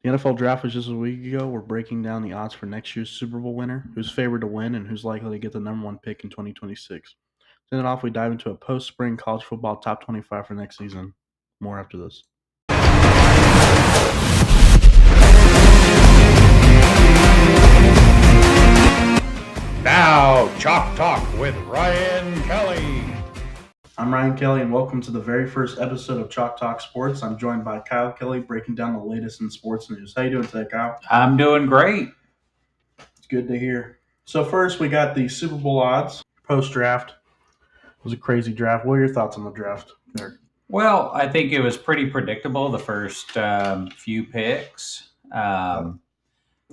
The NFL draft was just a week ago. We're breaking down the odds for next year's Super Bowl winner, who's favored to win, and who's likely to get the number one pick in 2026. Then off, we dive into a post spring college football top 25 for next season. More after this. Now, Chalk Talk with Ryan Kelly. I'm Ryan Kelly, and welcome to the very first episode of Chalk Talk Sports. I'm joined by Kyle Kelly, breaking down the latest in sports news. How you doing today, Kyle? I'm doing great. It's good to hear. So first, we got the Super Bowl odds post draft. It was a crazy draft. What are your thoughts on the draft, Eric? Well, I think it was pretty predictable the first few picks. But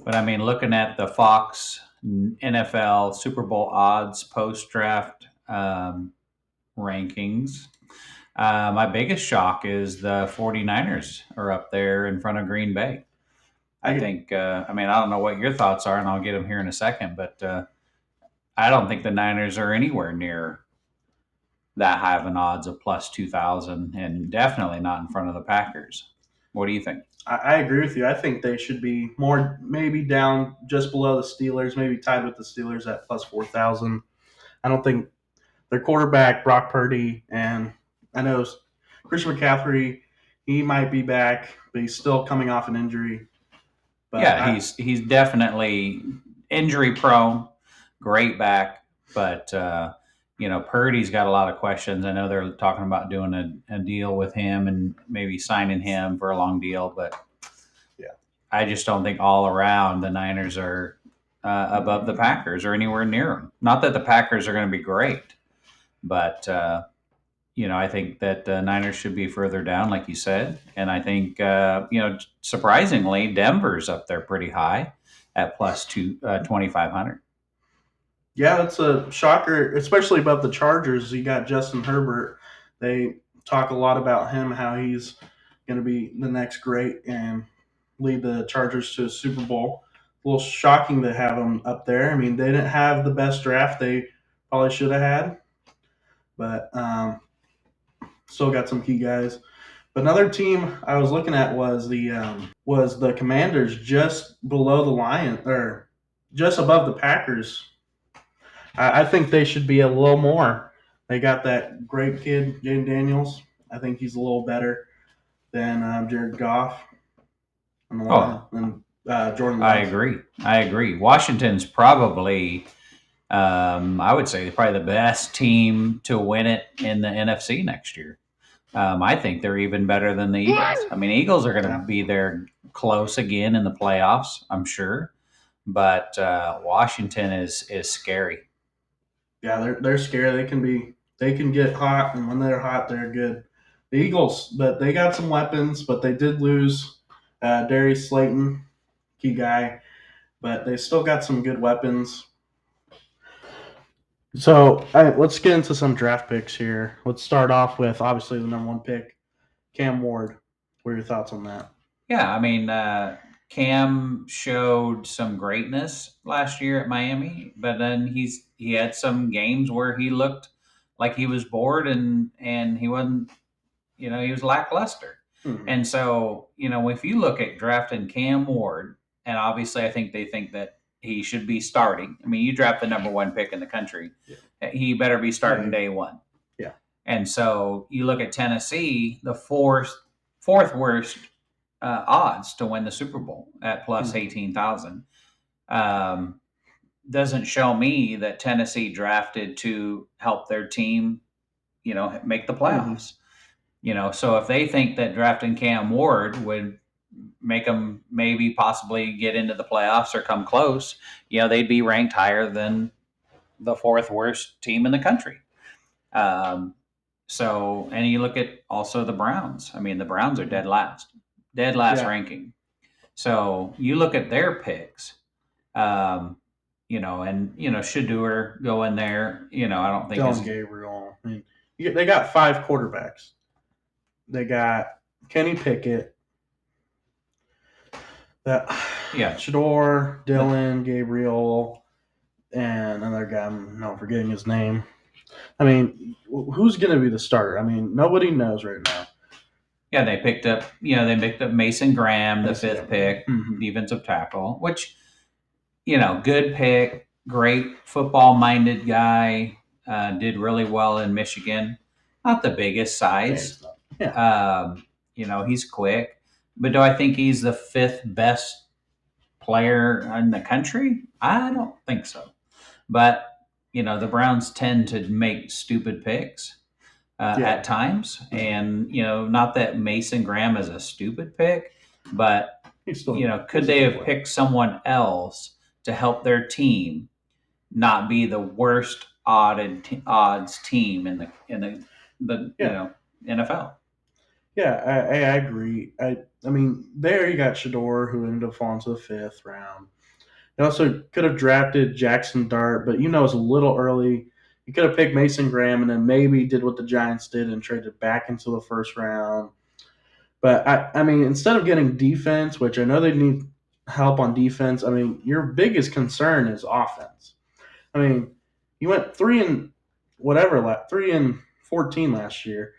I mean, looking at the Fox NFL Super Bowl odds post draft rankings, my biggest shock is the 49ers are up there in front of Green Bay. I think, I don't know what your thoughts are, and I'll get them here in a second, but I don't think the Niners are anywhere near that high of an odds of plus 2,000 and definitely not in front of the Packers. What do you think? I agree with you. I think they should be more, maybe down just below the Steelers, maybe tied with the Steelers at plus 4,000. I don't think their quarterback, Brock Purdy, and I know Christian McCaffrey, he might be back, but he's still coming off an injury. But yeah, he's definitely injury prone, great back, but Purdy's got a lot of questions. I know they're talking about doing a deal with him and maybe signing him for a long deal, but yeah, I just don't think all around the Niners are above the Packers or anywhere near them. Not that the Packers are going to be great, but I think that the Niners should be further down, like you said. And I think, surprisingly, Denver's up there pretty high at plus 2,500. Yeah, that's a shocker, especially about the Chargers. You got Justin Herbert. They talk a lot about him, how he's going to be the next great and lead the Chargers to a Super Bowl. A little shocking to have him up there. I mean, they didn't have the best draft they probably should have had, but still got some key guys. But another team I was looking at was the Commanders, just below the Lions or just above the Packers. I think they should be a little more. They got that great kid, Jaden Daniels. I think he's a little better than Jared Goff and Jordan Love. I agree. Washington's probably, I would say, probably the best team to win it in the NFC next year. I think they're even better than the Eagles. I mean, Eagles are going to be there close again in the playoffs, I'm sure. But Washington is scary. Yeah, they're scary. They can get hot, and when they're hot, they're good. The Eagles, but they got some weapons, but they did lose Darius Slayton, key guy, but they still got some good weapons. So let's get into some draft picks here. Let's start off with obviously the number one pick, Cam Ward. What are your thoughts on that? Yeah, I mean, Cam showed some greatness last year at Miami, but then he had some games where he looked like he was bored and he wasn't, he was lackluster. Mm-hmm. And so, if you look at drafting Cam Ward, and obviously I think they think that he should be starting. I mean, you draft the number one pick in the country, he better be starting day one. Yeah. And so you look at Tennessee, the fourth worst odds to win the Super Bowl at plus 18,000. Doesn't show me that Tennessee drafted to help their team, make the playoffs. So if they think that drafting Cam Ward would make them maybe possibly get into the playoffs or come close, they'd be ranked higher than the fourth worst team in the country. So, and you look at also the Browns. I mean, the Browns are dead last ranking. So you look at their picks, Shedeur go in there. I don't think Dylan Gabriel. I mean, they got 5 quarterbacks. They got Kenny Pickett. Shedeur, Dylan Gabriel, and another guy. I'm not forgetting his name. I mean, who's going to be the starter? I mean, nobody knows right now. Yeah, they picked up Mason Graham, the Mason fifth Graham. pick, Mhm. defensive tackle, which, good pick, great football minded guy, did really well in Michigan. Not the biggest Yeah, size. he's not. Yeah, He's quick, but do I think he's the fifth best player in the country? I don't think so. But, the Browns tend to make stupid picks yeah. at times. And, not that Mason Graham is a stupid pick, but, could He's a they good have player. picked someone else to help their team not be the worst odds team in the Yeah, NFL? yeah. I agree. I mean, there you got Shador, who ended up falling to the fifth round. They also could have drafted Jackson Dart, but it's a little early. You could have picked Mason Graham and then maybe did what the Giants did and traded back into the first round. But I mean, instead of getting defense, which I know they need help on defense, I mean, your biggest concern is offense. I mean, you went 3-14 last year.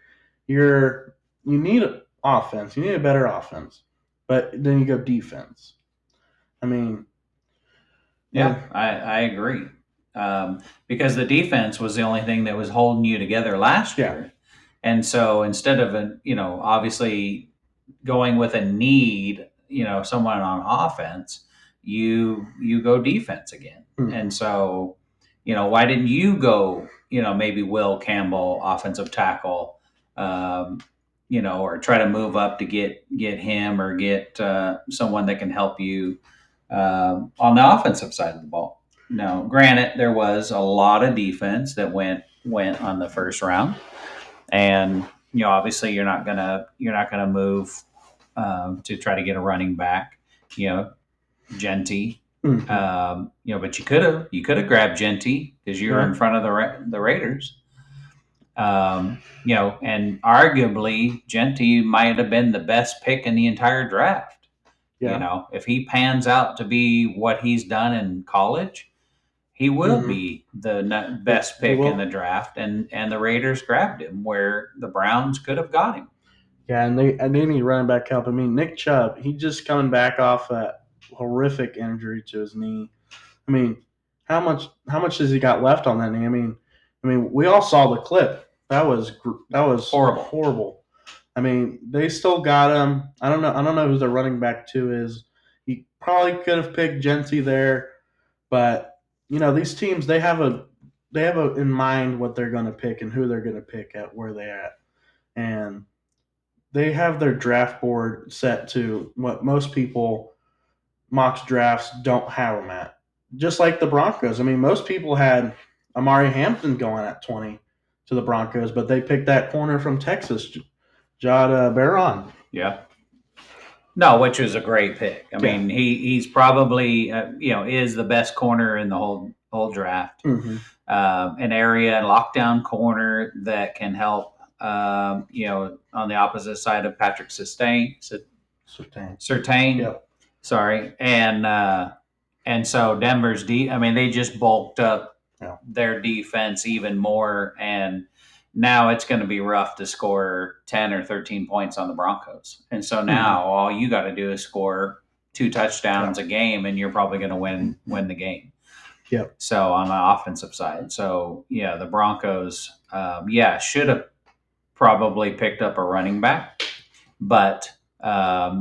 You need offense. You need a better offense, but then you go defense. I mean, Yeah, uh, I agree. Because the defense was the only thing that was holding you together last yeah, year. And so instead of, obviously going with a need, someone on offense, you go defense again. hmm And so, why didn't you go, maybe Will Campbell, offensive tackle, um, or try to move up to get him or get someone that can help you on the offensive side of the ball. Now, granted, there was a lot of defense that went on the first round, and obviously you're not gonna move to try to get a running back, you know, Genty. hmm But you could have grabbed Genty because you were in yeah, front of the Raiders. And arguably Genty might have been the best pick in the entire draft. yeah, If he pans out to be what he's done in college, he will hmm be the yeah. best He pick in the will. draft, and the Raiders grabbed him where the Browns could have got him. Yeah, and they need running back help. I mean, Nick Chubb, he just coming back off that horrific injury to his knee. I mean, how much has he got left on that knee? I mean, we all saw the clip. That was Horrible. horrible. I mean, they still got him. I don't know who the running back two is. He probably could have picked Genty there, but these teams they have in mind what they're going to pick and who they're going to pick at where they at, and they have their draft board set to what most people mock drafts don't have them at. Just like the Broncos. I mean, most people had Amari Hampton going at 20 to the Broncos, but they picked that corner from Texas, Jada Barron. Yeah. No, which was a great pick. I Yeah. mean, he's probably is the best corner in the whole draft. Mm-hmm. An area lockdown corner that can help. On the opposite side of Patrick Certain. Surtain. Yep. Sorry, and so Denver's I mean, they just bulked up Yeah. their defense even more, and now it's going to be rough to score 10 or 13 points on the Broncos. And so Mm-hmm. now all you got to do is score two Yeah. touchdowns a game, and you're probably going to win the game. Yep. So on the offensive side, so yeah, the Broncos, should have probably picked up a running back, but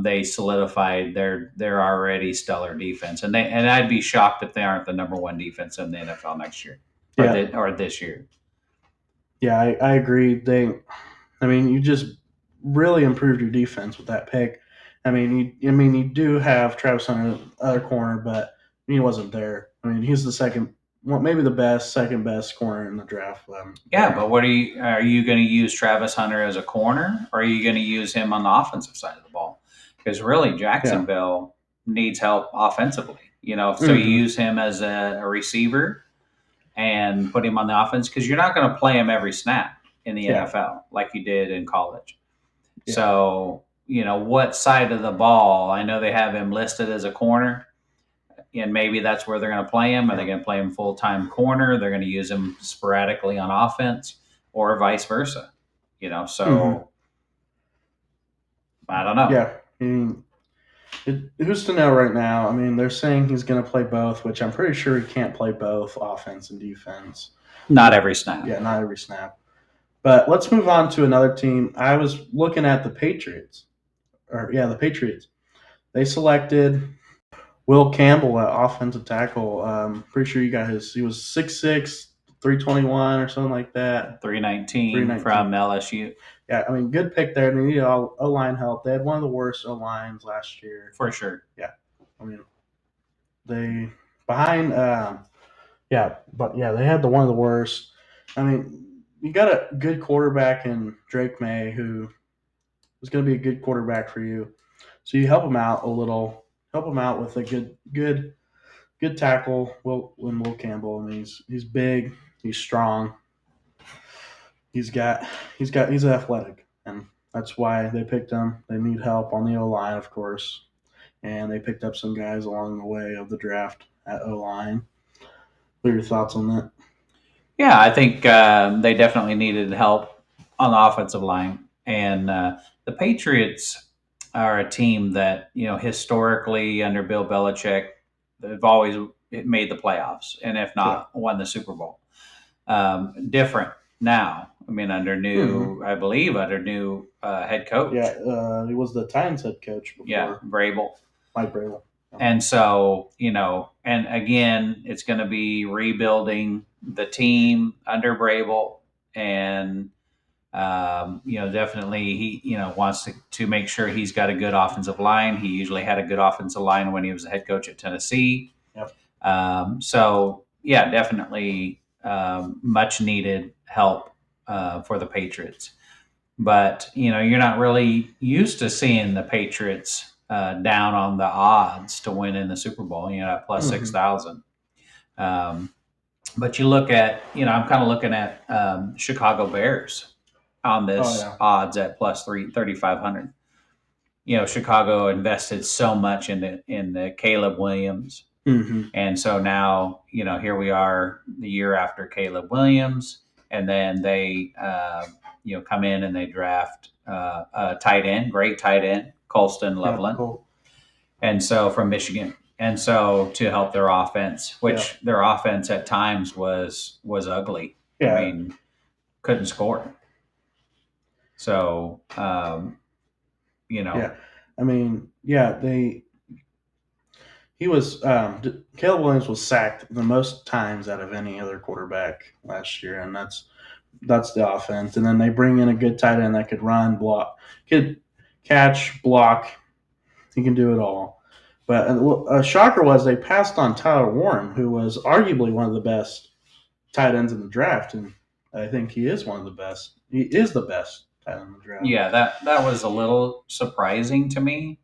they solidified their already stellar defense, and I'd be shocked if they aren't the number one defense in the NFL next year Yeah. or this year. Yeah. I agree. I mean, you just really improved your defense with that pick. I mean, you do have Travis Hunter, other corner, but he wasn't there. I mean, he's the second, well, maybe the second best corner in the draft. Yeah, but are you going to use Travis Hunter as a corner, or are you going to use him on the offensive side of the ball? Because really, Yeah. Jacksonville needs help offensively. So you Mm-hmm. use him as a receiver and put him on the offense because you're not going to play him every snap in the Yeah. NFL like you did in college. Yeah. So what side of the ball? I know they have him listed as a corner, and maybe that's where they're going to play him. Are they Yeah. going to play him full time corner? They're going to use him sporadically on offense, or vice versa. Mm-hmm. So I don't know. Yeah, I mean, who's to know right now? I mean, they're saying he's going to play both, which I'm pretty sure he can't play both offense and defense. Not every snap. Yeah, not every snap. But let's move on to another team. I was looking at the Patriots, the Patriots. They selected Will Campbell at offensive tackle. Pretty sure you got his. He was 6'6", 321 or something like that. 319 from LSU. Yeah, I mean, good pick there. They needed O line help. They had one of the worst O lines last year. For sure. Yeah, I mean, they behind. They had one of the worst. I mean, you got a good quarterback in Drake May who is going to be a good quarterback for you. So you help him out a little. Help him out with a good tackle. Will Campbell. I mean, he's big. He's strong. He's athletic, and that's why they picked him. They need help on the O line, of course, and they picked up some guys along the way of the draft at O line. What are your thoughts on that? Yeah, I think they definitely needed help on the offensive line, and the Patriots are a team that historically under Bill Belichick, they've always made the playoffs, and if not, won the Super Bowl. Different now. I mean, I believe under new head coach. Yeah, he was the Titans head coach before. Yeah, Vrabel. Mike Vrabel. And so, and again, it's going to be rebuilding the team under Vrabel, and definitely he wants to make sure he's got a good offensive line. He usually had a good offensive line when he was the head coach at Tennessee. Yep. So yeah, definitely much needed help for the Patriots. But you're not really used to seeing the Patriots down on the odds to win in the Super Bowl. At plus 6,000. But you look at, I'm kind of looking at Chicago Bears on this odds at plus 3,500. Chicago invested so much in the Caleb Williams. And so now, here we are the year after Caleb Williams, and then they, come in and they draft a tight end, great tight end, Colston Loveland. Cool. And so from Michigan. And so to help their offense, which their offense at times was ugly. Yeah. I mean, couldn't score. So, Yeah. I mean, Caleb Williams was sacked the most times out of any other quarterback last year, and that's the offense. And then they bring in a good tight end that could run, block, could catch, block. He can do it all. But a shocker was they passed on Tyler Warren, who was arguably one of the best tight ends in the draft, and I think he is one of the best. He is the best tight end in the draft. Yeah, that was a little surprising to me,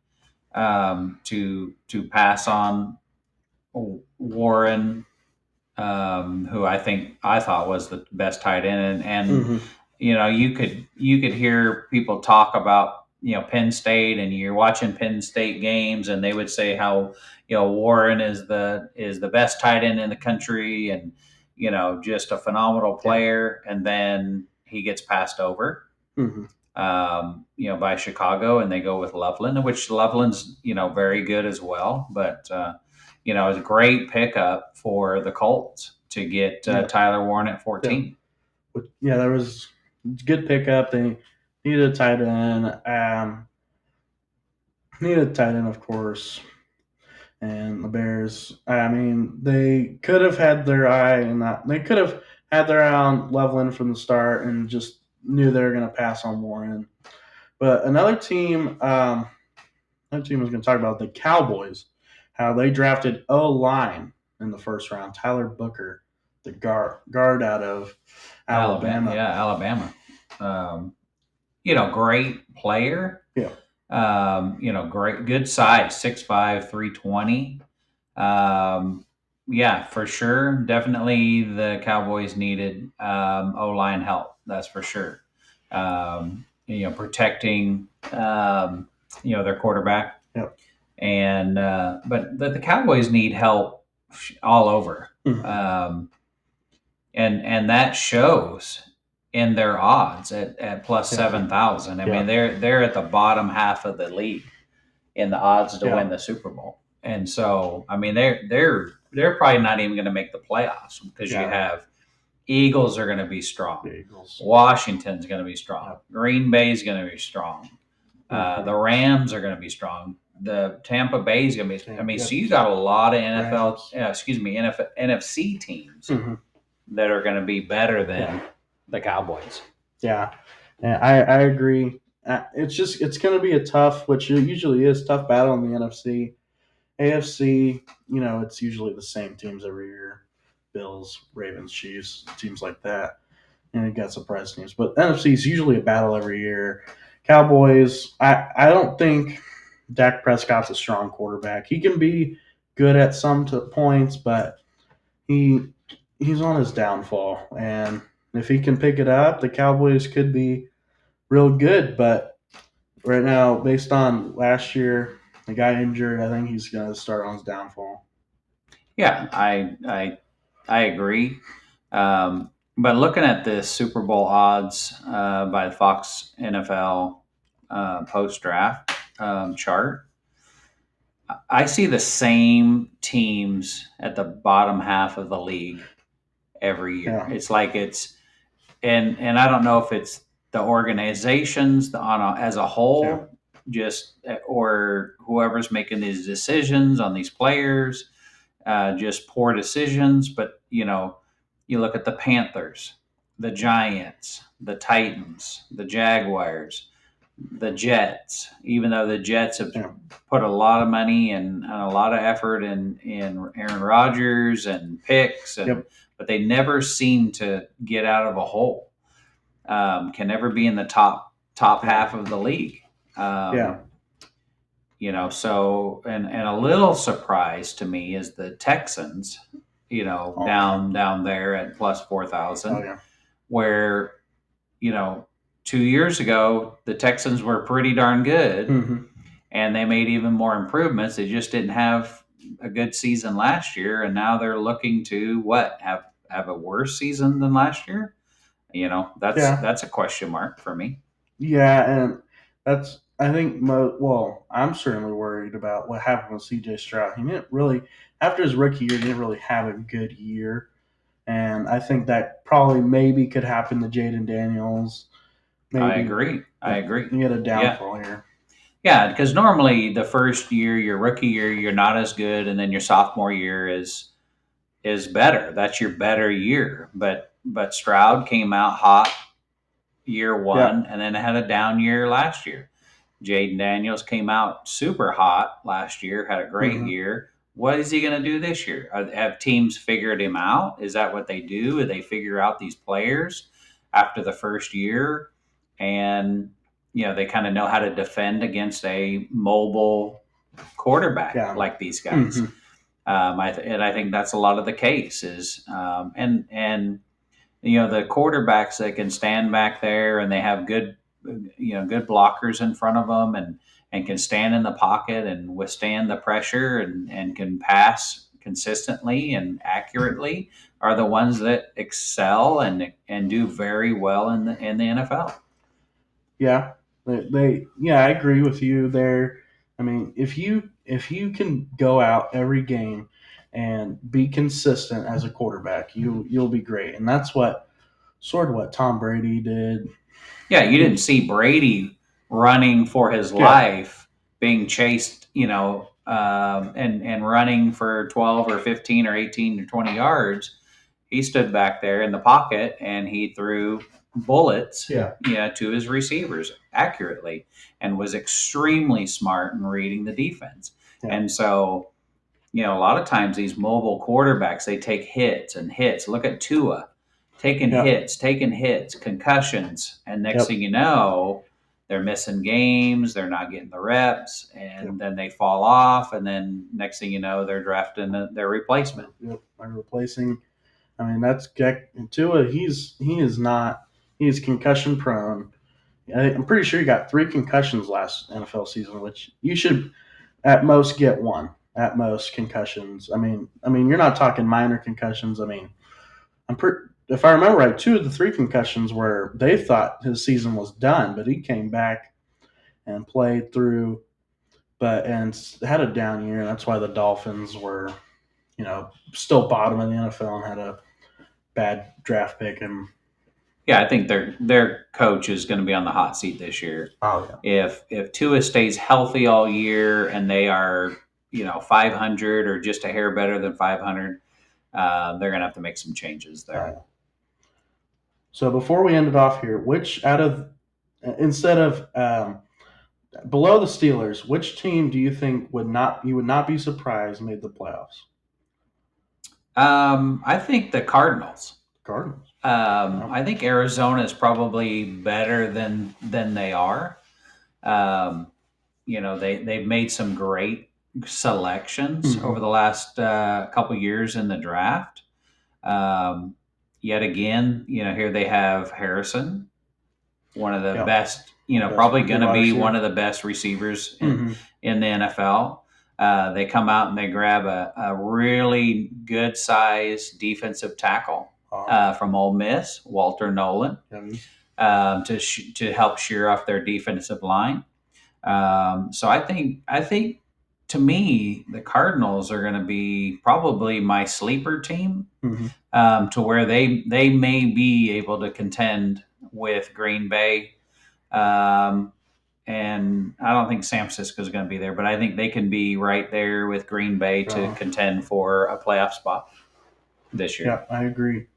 to pass on Warren, who I thought was the best tight end, and you could hear people talk about Penn State, and you're watching Penn State games, and they would say how Warren is the best tight end in the country, and just a phenomenal player, and then he gets passed over. By Chicago, and they go with Loveland, which Loveland's very good as well, but it was a great pickup for the Colts to get Tyler Warren at 14. Yeah, that was a good pickup. They needed a tight end. Of course. And the Bears, I mean, they could have had their eye in that. They could have had their eye on Loveland from the start and just knew they were going to pass on Warren. But another team I was going to talk about, the Cowboys, how they drafted O-line in the first round. Tyler Booker, the guard out of Alabama. Yeah, Alabama. Great player. Yeah. Great, good size, 6'5", 320. Yeah, for sure. Definitely the Cowboys needed O-line help. That's for sure. Protecting, their quarterback. Yep. And, but the Cowboys need help all over. And that shows in their odds at plus Yeah. 7,000. I Yeah. mean, they're at the bottom half of the league in the odds to Yeah. win the Super Bowl. And so, I mean, they're probably not even going to make the playoffs because you Yeah. have Eagles are going to be strong. The Eagles. Washington's going to be strong. Yep. Green Bay's going to be strong. Mhm. The Rams are going to be strong. The Tampa Bay's going to be. I mean, Yep. so you got a lot of Rams. NFC teams Mhm. that are going to be better than Yeah. the Cowboys. Yeah, and I agree. It's going to be a tough, which it usually is, tough battle in the NFC. AFC, it's usually the same teams every year: Bills, Ravens, Chiefs, teams like that. And you got surprise teams, but NFC is usually a battle every year. Cowboys, I don't think Dak Prescott's a strong quarterback. He can be good at some points, but he he's on his downfall, and if he can pick it up, the Cowboys could be real good. But right now, based on last year, the guy injured, I think he's going to start on his downfall. Yeah, I agree. But looking at the Super Bowl odds by the Fox NFL post draft chart, I see the same teams at the bottom half of the league every year. Yeah. It's like and I don't know if it's the organizations as a whole, just or whoever's making these decisions on these players, just poor decisions. But you look at the Panthers, the Giants, the Titans, the Jaguars, the Jets. Even though the Jets have Yeah. put a lot of money and a lot of effort in Aaron Rodgers and picks, Yep. but they never seem to get out of a hole. Can never be in the top half of the league. Yeah. So and a little surprise to me is the Texans, down there at plus 4,000, Oh yeah. where, 2 years ago, the Texans were pretty darn good Mm-hmm. and they made even more improvements. They just didn't have a good season last year. And now they're looking to have a worse season than last year. Yeah. That's a question mark for me. Yeah, and that's I think well, I'm certainly worried about what happened with C.J. Stroud. He didn't really after his rookie year, he didn't really have a good year, and I think that probably maybe could happen to Jaden Daniels. Maybe I agree. he had a Yeah. downfall here. Yeah, because normally the first year, your rookie year, you're not as good, and then your sophomore year is better. That's your better year. But Stroud came out hot year Yeah. one, and then had a down year last year. Jaden Daniels came out super hot last year, had a great Mm-hmm. year. What is he going to do this year? Have teams figured him out? Is that what they do? Do they figure out these players after the first year? And, they kind of know how to defend against a mobile quarterback Yeah. like these guys. Mm-hmm. And I think that's a lot of the case is, and the quarterbacks that can stand back there and they have good blockers in front of them and can stand in the pocket and withstand the pressure and can pass consistently and accurately are the ones that excel and do very well in the NFL. Yeah, yeah, I agree with you there. I mean, if you can go out every game and be consistent as a quarterback, you'll be great, and that's what Tom Brady did. Yeah, you didn't see Brady running for his Yeah. life, being chased, and running for 12 or 15 or 18 or 20 yards. He stood back there in the pocket and he threw bullets, to his receivers accurately, and was extremely smart in reading the defense. Yeah. And so, a lot of times these mobile quarterbacks, they take hits and hits. Look at Tua taking hits, concussions, and next thing you know, they're missing games, they're not getting the reps, and then they fall off, and then next thing you know, they're drafting their replacement. Yep, by replacing. I mean, that's Tua. He's concussion prone. I'm pretty sure he got 3 concussions last NFL season, which you should at most get one. At most concussions. I mean, you're not talking minor concussions. I mean, if I remember right, 2 of the 3 concussions were they thought his season was done, but he came back and played through, but and had a down year. And that's why the Dolphins were, still bottom of the NFL and had a bad draft pick. And Yeah, I think their coach is going to be on the hot seat this year. oh yeah, If Tua stays healthy all year and they are 500 or just a hair better than 500, they're going to have to make some changes there. So before we end it off here, which out of instead of below the Steelers, which team do you think you would not be surprised made the playoffs? I think the Cardinals. Cardinals. I think Arizona is probably better than they are. Um, they've made some great selections over the last couple years in the draft. Um, Yet again, here they have Harrison, one of the Yep. best. Best Probably going to wide be receiver. one of the best receivers in Mhm. in the NFL. They come out and they grab a really good size defensive tackle from Ole Miss, Walter Nolan, to help shear off their defensive line. So I think to me the Cardinals are going to be probably my sleeper team, to where they may be able to contend with Green Bay. And I don't think San Francisco is going to be there, but I think they can be right there with Green Bay to contend for a playoff spot this year. Yeah, I agree.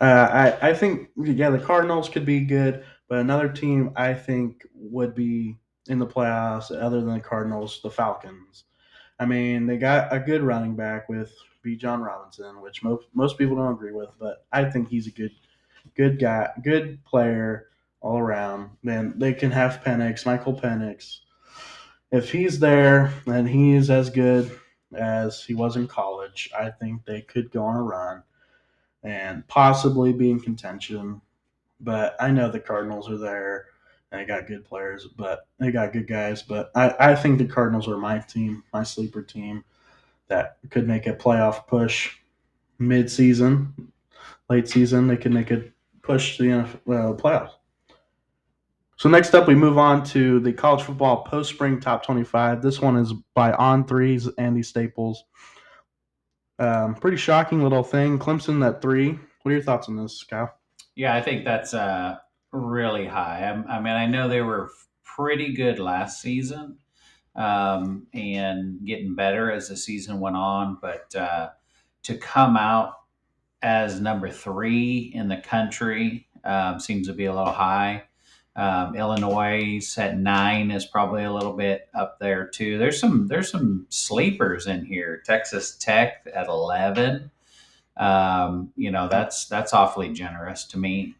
I think the Cardinals could be good, but another team I think would be in the playoffs other than the Cardinals, the Falcons. I mean, they got a good running back with B. John Robinson, which most people don't agree with, but I think he's a good guy, good player all around. Then they can have Michael Penix. If he's there and he's as good as he was in college, I think they could go on a run and possibly be in contention. But I know the Cardinals are there. And they got good players, but they got good guys. But I think the Cardinals are my team, my sleeper team that could make a playoff push mid-season, late season. They could make a push to the NFL, playoffs. So next up, we move on to the college football post-spring top 25. This one is by On3's Andy Staples. Pretty shocking little thing. Clemson at 3. What are your thoughts on this, Kyle? Yeah, I think that's really high. I mean, I know they were pretty good last season, and getting better as the season went on, but to come out as number 3 in the country seems to be a little high. Illinois at 9 is probably a little bit up there too. There's some sleepers in here. Texas Tech at 11. That's awfully generous to me.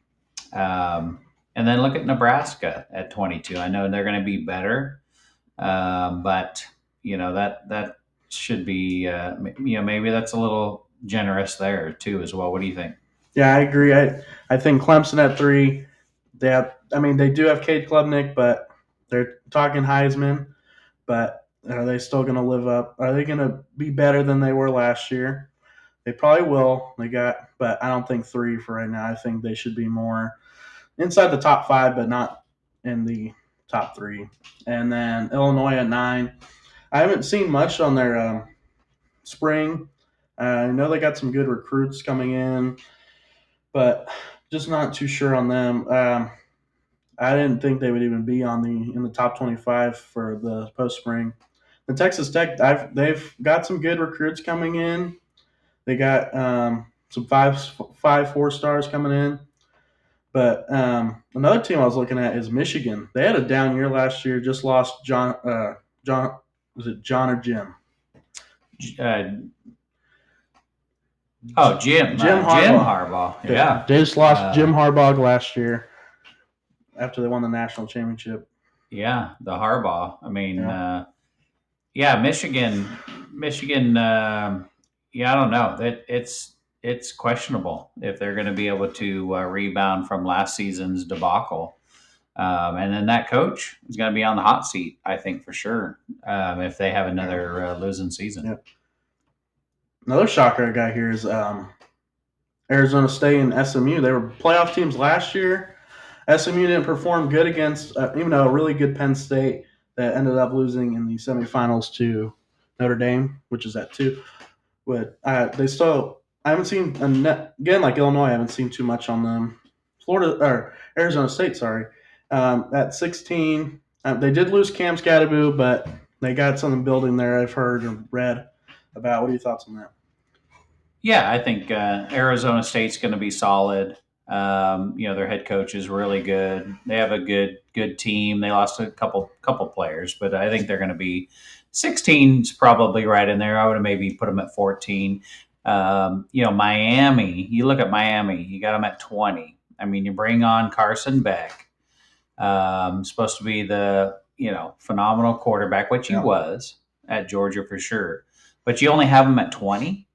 And then look at Nebraska at 22. I know they're going to be better, but that should be maybe that's a little generous there too as well. What do you think? Yeah, I agree. I think Clemson at 3. They do have Cade Klubnik, but they're talking Heisman. But are they still going to live up? Are they going to be better than they were last year? They probably will. But I don't think 3 for right now. I think they should be more inside the top 5, but not in the top 3. And then Illinois at 9. I haven't seen much on their spring. I know they got some good recruits coming in, but just not too sure on them. I didn't think they would even be in the top 25 for the post spring. The Texas Tech, they've got some good recruits coming in. They got some 4 stars coming in. But another team I was looking at is Michigan. They had a down year last year. Just lost John. Was it John or Jim? Jim Harbaugh. Jim Harbaugh. Yeah, they just lost Jim Harbaugh last year after they won the national championship. Yeah, the Harbaugh. I mean, Michigan. Yeah, I don't know. It's questionable if they're going to be able to rebound from last season's debacle. And then that coach is going to be on the hot seat, I think, for sure, if they have another losing season. Yep. Another shocker I got here is Arizona State and SMU. They were playoff teams last year. SMU didn't perform good against, even though a really good Penn State that ended up losing in the semifinals to Notre Dame, which is at two. But they still, I haven't seen again like Illinois. I haven't seen too much on them. Florida or Arizona State, sorry, at 16. They did lose Cam Scadaboo, but they got something building there. I've heard and read about. What are your thoughts on that? Yeah, I think Arizona State's going to be solid. Their head coach is really good. They have a good team. They lost a couple players, but I think they're going to be 16's probably right in there. I would have maybe put them at 14. Miami. You look at Miami. You got them at 20. I mean, you bring on Carson Beck, supposed to be the phenomenal quarterback, which he Yeah. was at Georgia for sure. But you only have him at 20.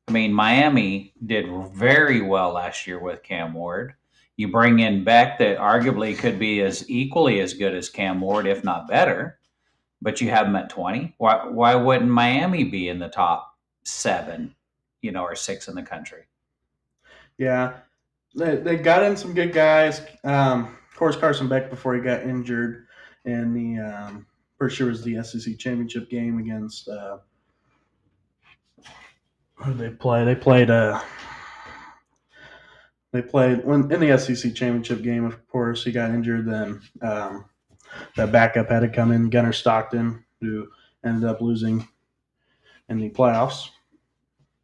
I mean, Miami did very well last year with Cam Ward. You bring in Beck that arguably could be as equally as good as Cam Ward, if not better, but you have him at 20. Why wouldn't Miami be in the top seven, or six in the country? Yeah, they got in some good guys. Of course, Carson Beck before he got injured in the pretty sure it was the SEC championship game against who did they play? They played when in the SEC championship game. Of course, he got injured. Then that backup had to come in, Gunnar Stockton, who ended up losing in the playoffs.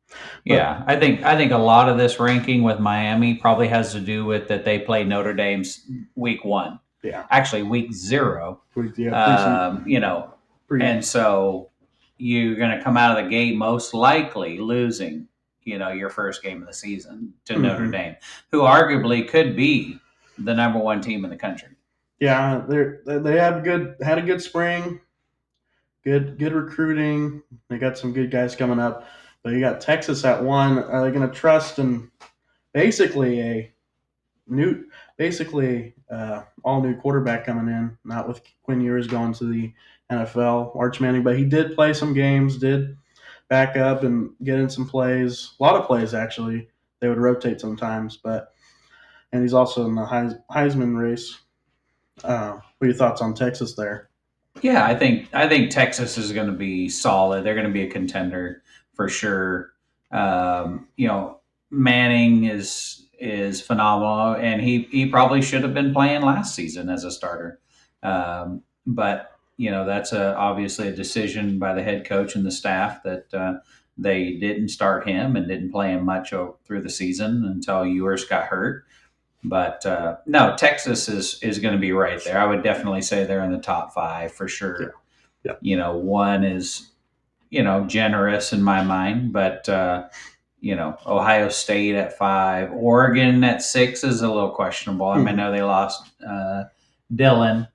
But Yeah, I think a lot of this ranking with Miami probably has to do with that they play Notre Dame's week one, yeah, actually week zero. yeah, preseason, Um, you know, pre, and so you're going to come out of the gate most likely losing, your first game of the season to Notre mm-hmm. Dame, who arguably could be the number one team in the country. Yeah, they had a good spring, good recruiting. They got some good guys coming up, but you got Texas at one. Are they going to trust in basically a new, basically all new quarterback coming in? Not with Quinn Ewers going to the NFL, Arch Manning, but he did play some games, did back up and get in some plays, a lot of plays actually. They would rotate sometimes, but and he's also in the Heisman race. What are your thoughts on Texas there? Yeah, I think Texas is going to be solid. They're going to be a contender for sure. Manning is phenomenal, and he probably should have been playing last season as a starter. But that's obviously a decision by the head coach and the staff that they didn't start him and didn't play him much through the season until Ewers got hurt. But no, Texas is going to be right there. I would definitely say they're in the top five for Yeah, sure. yeah. One is generous in my mind, but Ohio State at 5, Oregon at 6 is a little questionable. I mean, I Mhm. know they lost Dylan,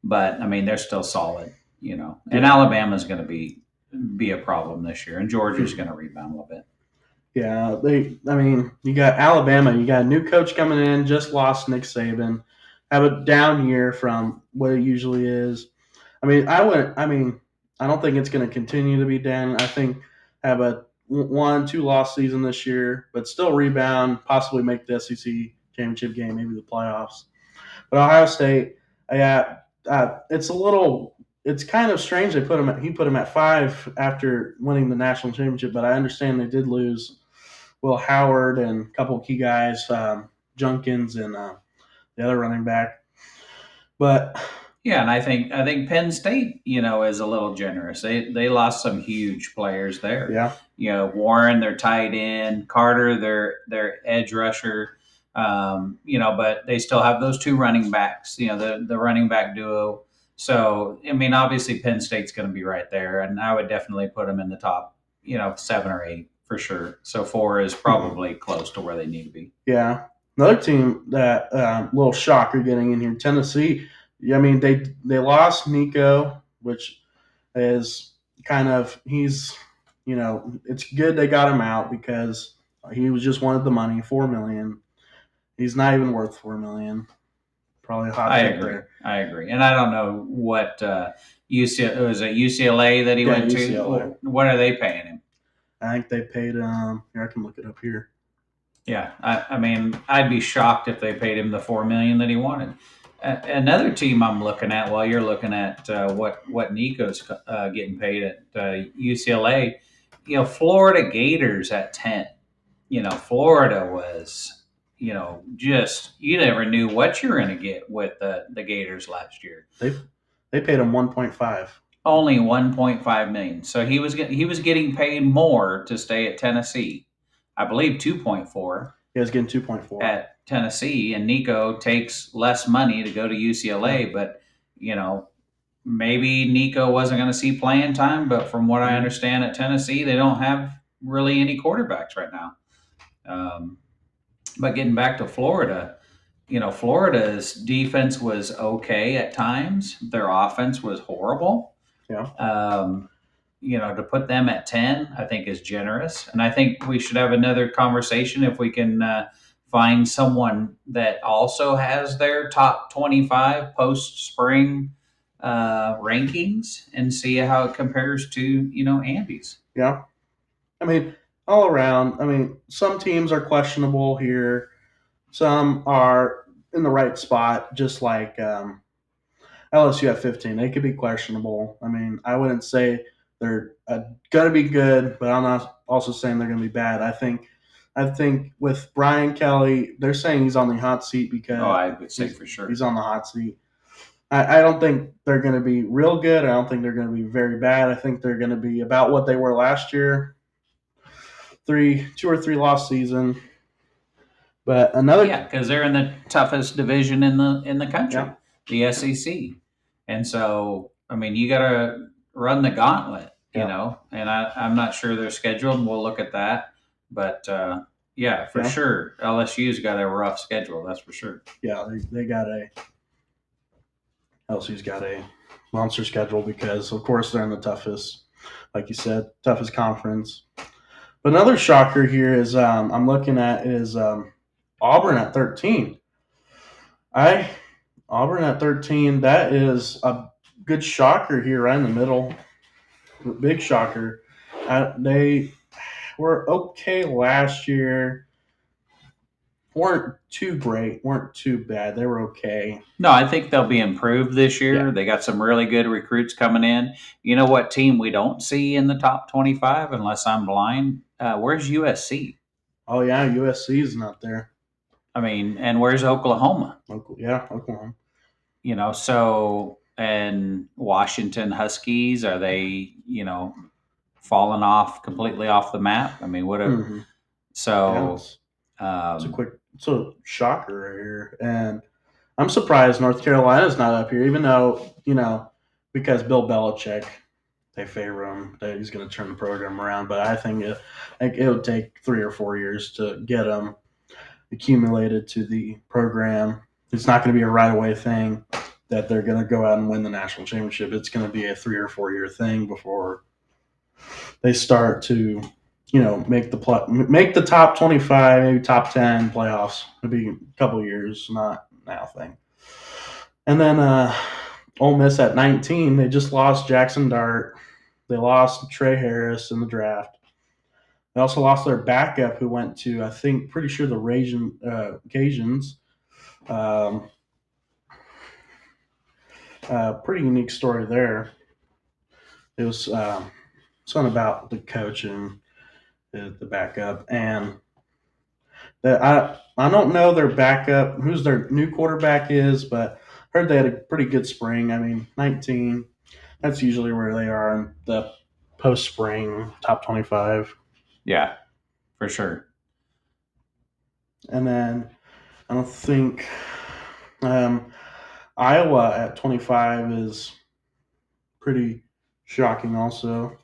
but I mean they're still solid. And Yeah. Alabama's going to be a problem this year, and Georgia's going to rebound a little bit. Yeah, I mean, you got Alabama. You got a new coach coming in. Just lost Nick Saban. Have a down year from what it usually is. I mean, I would. I mean, I don't think it's going to continue to be down. I think have a 1-2 loss season this year, but still rebound, possibly make the SEC championship game, maybe the playoffs. But Ohio State, yeah, it's a little. It's kind of strange they put him. He put him at 5 after winning the national championship, but I understand they did lose Will Howard and a couple of key guys, Junkins and the other running back. But Yeah, and I think Penn State, is a little generous. They lost some huge players there. yeah, Warren, their tight end, Carter, their edge rusher. But they still have those two running backs. The running back duo. So I mean, obviously Penn State's going to be right there, and I would definitely put them in the top, 7 or 8 for sure. So 4 is probably close to where they need to be. yeah. Another team that little shocker getting in here, Tennessee. Yeah, I mean they lost Nico, which is kind of it's good they got him out because he was just wanted the money, 4 million. He's not even worth 4 million. Probably a hot I take agree. there. I agree. And I don't know what UCLA was it UCLA that he Yeah, went UCLA. to. What are they paying him? I think they paid. Here I can look it up here. Yeah, I mean, I'd be shocked if they paid him the $4 million that he wanted. Another team I'm looking at while you're looking at what Nico's getting paid at UCLA, Florida Gators at 10. Florida was, just you never knew what you were going to get with the Gators last year. They paid him 1.5. Only 1.5 million. So he was getting paid more to stay at Tennessee. I believe 2.4 He was getting 2.4. at Tennessee, and Nico takes less money to go to UCLA. Yeah. But you know, maybe Nico wasn't going to see playing time. But from what I Mhm. understand, at Tennessee, they don't have really any quarterbacks right now. Um, but getting back to Florida, Florida's defense was okay at times. Their offense was horrible. Yeah. Um, to put them at 10, I think is generous. And I think we should have another conversation if we can find someone that also has their top 25 post spring rankings and see how it compares to, Andy's. Yeah. I mean, all around, I mean, some teams are questionable here. Some are in the right spot, just like LSU at 15. They could be questionable. I mean, I wouldn't say they're going to be good, but I'm not also saying they're going to be bad. I think with Brian Kelly, they're saying he's on the hot seat Oh, because I would say he's for sure. he's on the hot seat. I don't think they're going to be real good. I don't think they're going to be very bad. I think they're going to be about what they were last year, 2 or 3 loss season. But Yeah, another, because they're in the toughest division in the yeah, country, the SEC, and so I mean you got to run the gauntlet, yeah, And I'm not sure they're scheduled. We'll look at that, but yeah, for yeah, sure, LSU's got a rough schedule. That's for sure. yeah. They got a LSU's got a monster schedule because, of course, they're in the toughest, like you said, toughest conference. But another shocker here is I'm looking at is Auburn at 13. I Auburn at 13. That is a good shocker here, right in the middle. Big shocker. They were okay last year. Weren't too great. Weren't too bad. They were okay. No, I think they'll be improved this Yeah. year. They got some really good recruits coming in. You know what team we don't see in the top 25 unless I'm blind? Where's USC? Oh yeah. USC is not there. I mean, and where's Oklahoma? Yeah. Oklahoma. So and Washington Huskies, are they, fallen off completely off the map? I mean, what a Hmm. Yeah. so It's it's a shocker right here, and I'm surprised North Carolina's not up here, even though because Bill Belichick, they favor him that he's going to turn the program around. But I think it would take 3 or 4 years to get him accumulated to the program. It's not going to be a right away thing that they're going to go out and win the national championship. It's going to be a 3 or 4 year thing before they start to make the top 25, maybe top 10 playoffs. It'll be a couple years, not now thing. And then Ole Miss at 19, they just lost Jackson Dart. They lost Trey Harris in the draft. They also lost their backup, who went to, I think, pretty sure the Cajuns. Um, pretty unique story there. It was something about the coach and the backup, and that I don't know their backup, who's their new quarterback is, but heard they had a pretty good spring. I mean, 19. That's usually where they are in the post spring top 25. yeah, for sure. And then I don't think um, Iowa at 25 is pretty shocking. Also,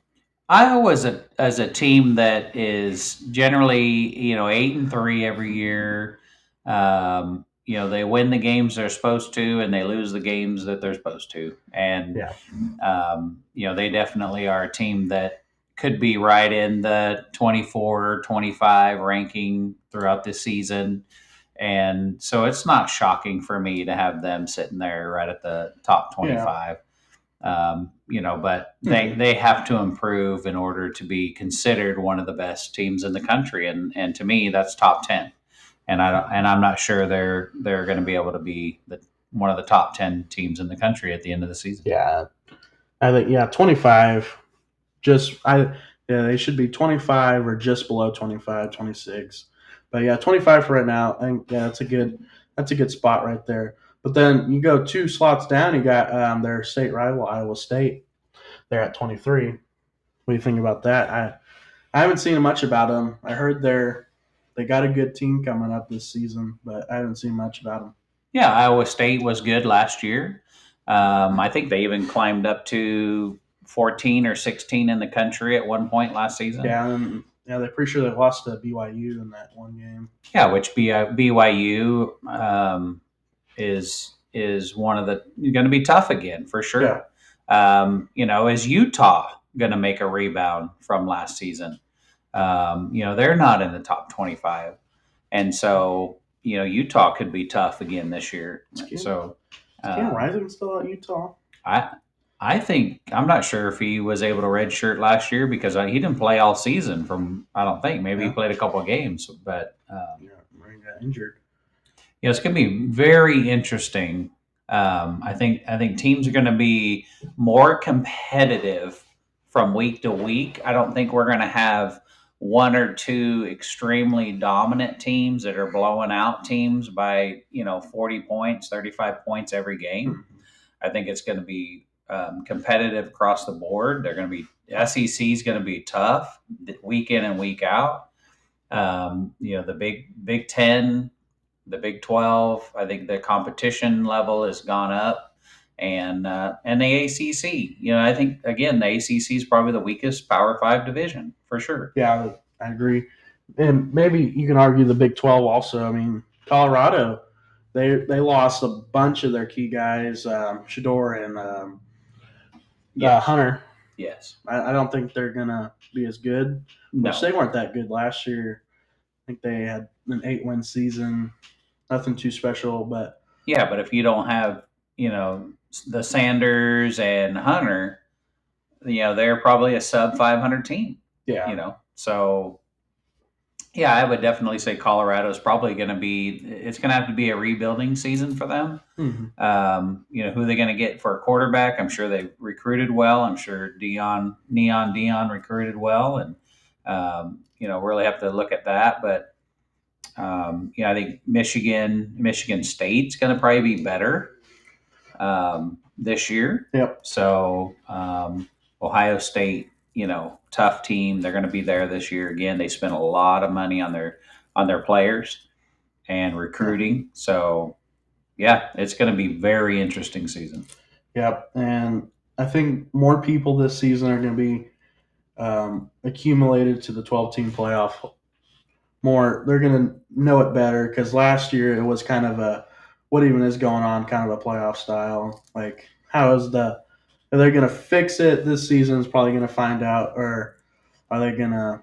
Iowa as a team that is generally 8-3 every year. They win the games they're supposed to, and they lose the games that they're supposed to. And yeah, they definitely are a team that could be right in the 24, 25 ranking throughout the season. And so it's not shocking for me to have them sitting there right at the top yeah, 25. But they have to improve in order to be considered one of the best teams in the country, and to me, that's top 10. I'm not sure they're going to be able to be one of the top 10 teams in the country at the end of the season. Yeah, I think 25. They should be 25 or just below 25, 26. But yeah, 25 for right now. I think that's a good spot right there. But then you go two slots down, you got their state rival Iowa State. They're at 23. What do you think about that? I haven't seen much about them. I heard they got a good team coming up this season, but I haven't seen much about them. Yeah, Iowa State was good last year. I think they even climbed up to 14 or 16 in the country at one point last season. Yeah, they're pretty sure they lost to BYU in that one game. Yeah, which BYU is one of the going to be tough again for sure. Is Utah going to make a rebound from last season? They're not in the top 25, and so Utah could be tough again this year. So Cam Rising still at Utah? I think I'm not sure if he was able to redshirt last year because he didn't play all season. I don't think maybe he played a couple of games, but he got injured. It's going to be very interesting. I think teams are going to be more competitive from week to week. I don't think we're going to have one or two extremely dominant teams that are blowing out teams by 40 points, 35 points every game. I think it's going to be competitive across the board. They're going to be SEC is going to be tough week in and week out. The Big Ten, the Big 12. I think the competition level has gone up, and the ACC. I think again the ACC is probably the weakest Power 5 division for sure. Yeah, I agree, and maybe you can argue the Big 12 also. I mean, Colorado, they lost a bunch of their key guys, Shador and Hunter. Yes, I don't think they're gonna be as good. No. Which they weren't that good last year. I think they had an 8-win season. Nothing too special, but yeah. But if you don't have the Sanders and Hunter, they're probably a sub 500 team. Yeah. So yeah, I would definitely say Colorado is probably going to be. It's going to have to be a rebuilding season for them. Mm-hmm. Who they're going to get for a quarterback? I'm sure they recruited well. I'm sure Neon Dion recruited well, and really have to look at that. But I think Michigan State's going to probably be better this year. Yep. So Ohio State, tough team. They're going to be there this year again. They spent a lot of money on their players and recruiting. So yeah, it's going to be very interesting season. Yep, and I think more people this season are going to be accumulated to the 12-team playoff. They're going to know it better because last year it was kind of a what even is going on, kind of a playoff style. Like, are they going to fix it this season? Is probably going to find out, or are they going to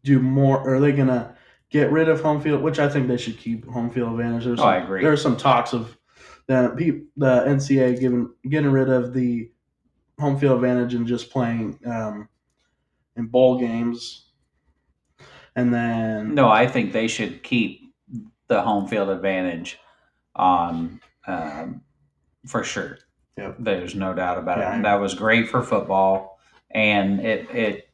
do more? Or are they going to get rid of home field? Which I think they should keep home field advantage. I agree. There's some talks of the NCAA getting rid of the home field advantage and just playing in bowl games. And then no, I think they should keep the home field advantage on for sure. Yep. There's no doubt about it. And that was great for football, and it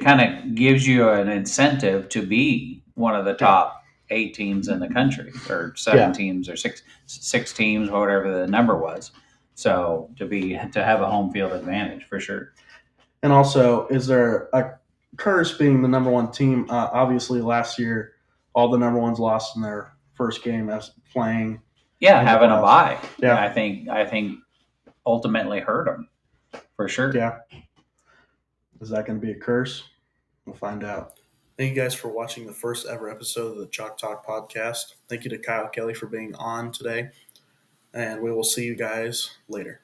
kind of gives you an incentive to be one of the top 8 teams in the country, or 7 teams, or six teams, whatever the number was. So to have a home field advantage for sure. And also, is there a curse being the number 1 team? Obviously, last year all the number 1s lost in their first game as playing. Yeah, having a bye. Yeah, I think ultimately hurt them for sure. Yeah. Is that going to be a curse? We'll find out. Thank you guys for watching the first ever episode of the Chalk Talk podcast. Thank you to Kyle Kelly for being on today. And we will see you guys later.